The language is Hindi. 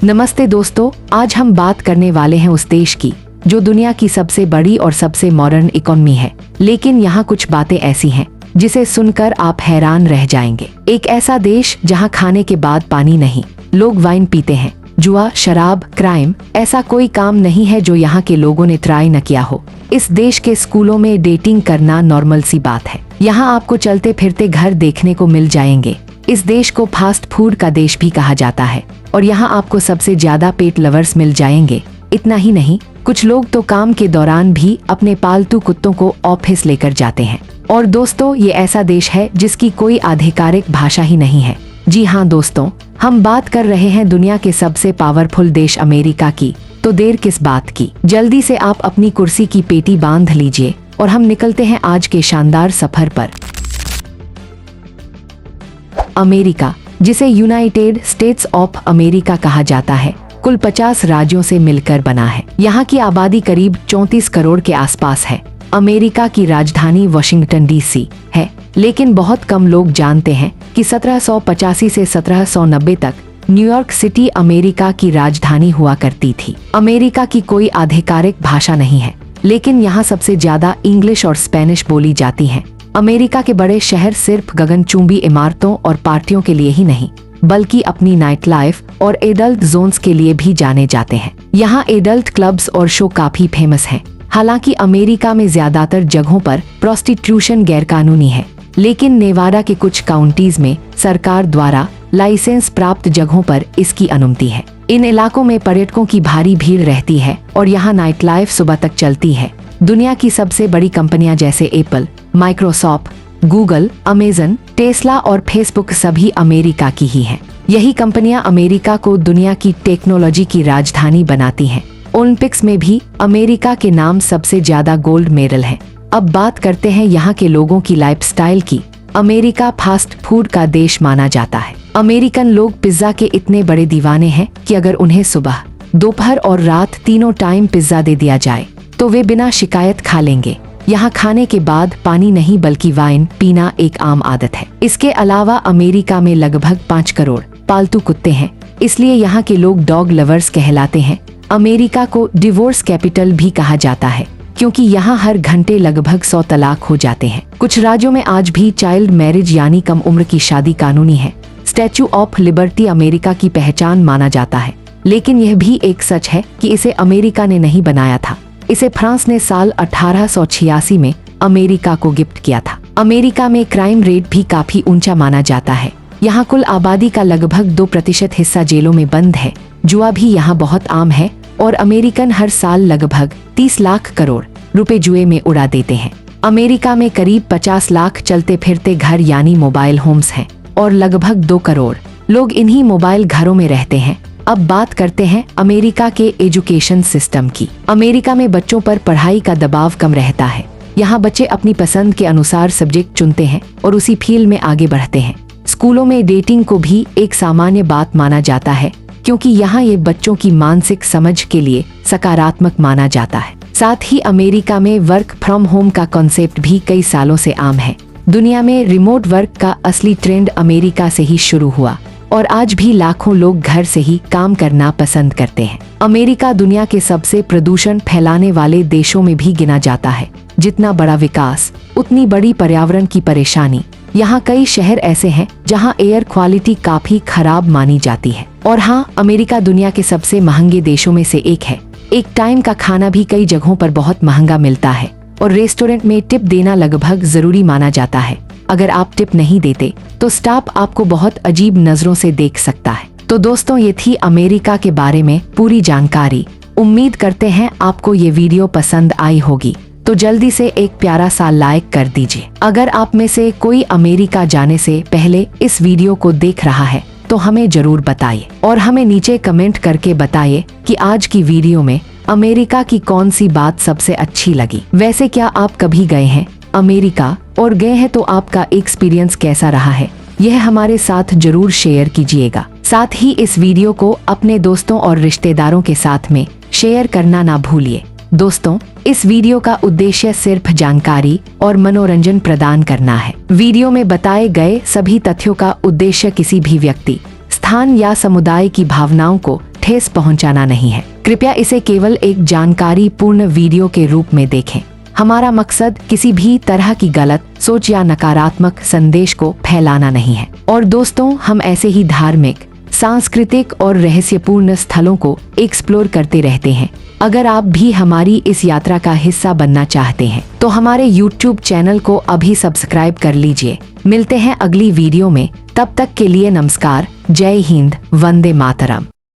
नमस्ते दोस्तों, आज हम बात करने वाले हैं उस देश की जो दुनिया की सबसे बड़ी और सबसे मॉडर्न इकोनॉमी है। लेकिन यहाँ कुछ बातें ऐसी हैं जिसे सुनकर आप हैरान रह जाएंगे। एक ऐसा देश जहाँ खाने के बाद पानी नहीं, लोग वाइन पीते हैं, जुआ, शराब, क्राइम, ऐसा कोई काम नहीं है जो यहाँ के लोगों ने ट्राई न किया हो। इस देश के स्कूलों में डेटिंग करना नॉर्मल सी बात है। यहाँ आपको चलते फिरते घर देखने को मिल जाएंगे। इस देश को फास्ट फूड का देश भी कहा जाता है और यहाँ आपको सबसे ज्यादा पेट लवर्स मिल जाएंगे। इतना ही नहीं, कुछ लोग तो काम के दौरान भी अपने पालतू कुत्तों को ऑफिस लेकर जाते हैं। और दोस्तों, ये ऐसा देश है जिसकी कोई आधिकारिक भाषा ही नहीं है। जी हाँ दोस्तों, हम बात कर रहे हैं दुनिया के सबसे पावरफुल देश अमेरिका की। तो देर किस बात की, जल्दी से आप अपनी कुर्सी की पेटी बांध लीजिए और हम निकलते हैं आज के शानदार सफर पर। अमेरिका, जिसे यूनाइटेड स्टेट्स ऑफ अमेरिका कहा जाता है, कुल 50 राज्यों से मिलकर बना है। यहाँ की आबादी करीब 34 करोड़ के आसपास है। अमेरिका की राजधानी वाशिंगटन डीसी है, लेकिन बहुत कम लोग जानते हैं कि 1785 से 1790 तक न्यूयॉर्क सिटी अमेरिका की राजधानी हुआ करती थी। अमेरिका की कोई आधिकारिक भाषा नहीं है, लेकिन यहाँ सबसे ज्यादा इंग्लिश और स्पेनिश बोली जाती है। अमेरिका के बड़े शहर सिर्फ गगनचुंबी इमारतों और पार्टियों के लिए ही नहीं, बल्कि अपनी नाइट लाइफ और एडल्ट जोन्स के लिए भी जाने जाते हैं। यहाँ एडल्ट क्लब्स और शो काफी फेमस हैं। हालांकि अमेरिका में ज्यादातर जगहों पर प्रोस्टिट्यूशन गैरकानूनी है, लेकिन नेवाडा के कुछ काउंटीज में सरकार द्वारा लाइसेंस प्राप्त जगहों पर इसकी अनुमति है। इन इलाकों में पर्यटकों की भारी भीड़ रहती है और यहाँ नाइट लाइफ सुबह तक चलती है। दुनिया की सबसे बड़ी कंपनियां जैसे Apple, Microsoft, Google, Amazon, Tesla और फेसबुक सभी अमेरिका की ही हैं। यही कंपनियां अमेरिका को दुनिया की टेक्नोलॉजी की राजधानी बनाती हैं। ओलंपिक्स में भी अमेरिका के नाम सबसे ज्यादा गोल्ड मेडल हैं। अब बात करते हैं यहाँ के लोगों की लाइफस्टाइल की। अमेरिका फास्ट फूड का देश माना जाता है। अमेरिकन लोग पिज्जा के इतने बड़े दीवाने हैं कि अगर उन्हें सुबह, दोपहर और रात तीनों टाइम पिज्जा दे दिया जाए तो वे बिना शिकायत खा लेंगे। यहाँ खाने के बाद पानी नहीं बल्कि वाइन पीना एक आम आदत है। इसके अलावा अमेरिका में लगभग 5 करोड़ पालतू कुत्ते हैं, इसलिए यहाँ के लोग डॉग लवर्स कहलाते हैं। अमेरिका को डिवोर्स कैपिटल भी कहा जाता है, क्योंकि यहाँ हर घंटे लगभग 100 तलाक हो जाते हैं। कुछ राज्यों में आज भी चाइल्ड मैरिज यानी कम उम्र की शादी कानूनी है। स्टैच्यू ऑफ लिबर्टी अमेरिका की पहचान माना जाता है, लेकिन यह भी एक सच है कि इसे अमेरिका ने नहीं बनाया था। इसे फ्रांस ने साल 1886 में अमेरिका को गिफ्ट किया था। अमेरिका में क्राइम रेट भी काफी ऊंचा माना जाता है। यहाँ कुल आबादी का लगभग 2% हिस्सा जेलों में बंद है। जुआ भी यहाँ बहुत आम है और अमेरिकन हर साल लगभग 30 लाख करोड़ रुपए जुए में उड़ा देते हैं। अमेरिका में करीब 50 लाख चलते फिरते घर यानी मोबाइल होम्स हैं और लगभग 2 करोड़ लोग इन्हीं मोबाइल घरों में रहते हैं। अब बात करते हैं अमेरिका के एजुकेशन सिस्टम की। अमेरिका में बच्चों पर पढ़ाई का दबाव कम रहता है। यहाँ बच्चे अपनी पसंद के अनुसार सब्जेक्ट चुनते हैं और उसी फील्ड में आगे बढ़ते हैं। स्कूलों में डेटिंग को भी एक सामान्य बात माना जाता है, क्योंकि यहाँ ये बच्चों की मानसिक समझ के लिए सकारात्मक माना जाता है। साथ ही अमेरिका में वर्क फ्रॉम होम का कॉन्सेप्ट भी कई सालों से आम है। दुनिया में रिमोट वर्क का असली ट्रेंड अमेरिका से ही शुरू हुआ और आज भी लाखों लोग घर से ही काम करना पसंद करते हैं। अमेरिका दुनिया के सबसे प्रदूषण फैलाने वाले देशों में भी गिना जाता है। जितना बड़ा विकास, उतनी बड़ी पर्यावरण की परेशानी। यहाँ कई शहर ऐसे हैं जहाँ एयर क्वालिटी काफी खराब मानी जाती है। और हाँ, अमेरिका दुनिया के सबसे महंगे देशों में से एक है। एक टाइम का खाना भी कई जगहों पर बहुत महंगा मिलता है और रेस्टोरेंट में टिप देना लगभग जरूरी माना जाता है। अगर आप टिप नहीं देते तो स्टाफ आपको बहुत अजीब नजरों से देख सकता है। तो दोस्तों, ये थी अमेरिका के बारे में पूरी जानकारी। उम्मीद करते हैं आपको ये वीडियो पसंद आई होगी, तो जल्दी से एक प्यारा सा लाइक कर दीजिए। अगर आप में से कोई अमेरिका जाने से पहले इस वीडियो को देख रहा है तो हमें जरूर बताइए और हमें नीचे कमेंट करके बताइए कि आज की वीडियो में अमेरिका की कौन सी बात सबसे अच्छी लगी। वैसे क्या आप कभी गए हैं अमेरिका, और गए हैं तो आपका एक्सपीरियंस कैसा रहा है, यह हमारे साथ जरूर शेयर कीजिएगा। साथ ही इस वीडियो को अपने दोस्तों और रिश्तेदारों के साथ में शेयर करना ना भूलिए। दोस्तों, इस वीडियो का उद्देश्य सिर्फ जानकारी और मनोरंजन प्रदान करना है। वीडियो में बताए गए सभी तथ्यों का उद्देश्य किसी भी व्यक्ति, स्थान या समुदाय की भावनाओं को ठेस पहुंचाना नहीं है। कृपया इसे केवल एक जानकारी पूर्ण वीडियो के रूप में देखें। हमारा मकसद किसी भी तरह की गलत सोच या नकारात्मक संदेश को फैलाना नहीं है। और दोस्तों, हम ऐसे ही धार्मिक, सांस्कृतिक और रहस्यपूर्ण स्थलों को एक्सप्लोर करते रहते हैं। अगर आप भी हमारी इस यात्रा का हिस्सा बनना चाहते हैं तो हमारे YouTube चैनल को अभी सब्सक्राइब कर लीजिए। मिलते हैं अगली वीडियो में, तब तक के लिए नमस्कार, जय हिंद, वंदे मातरम।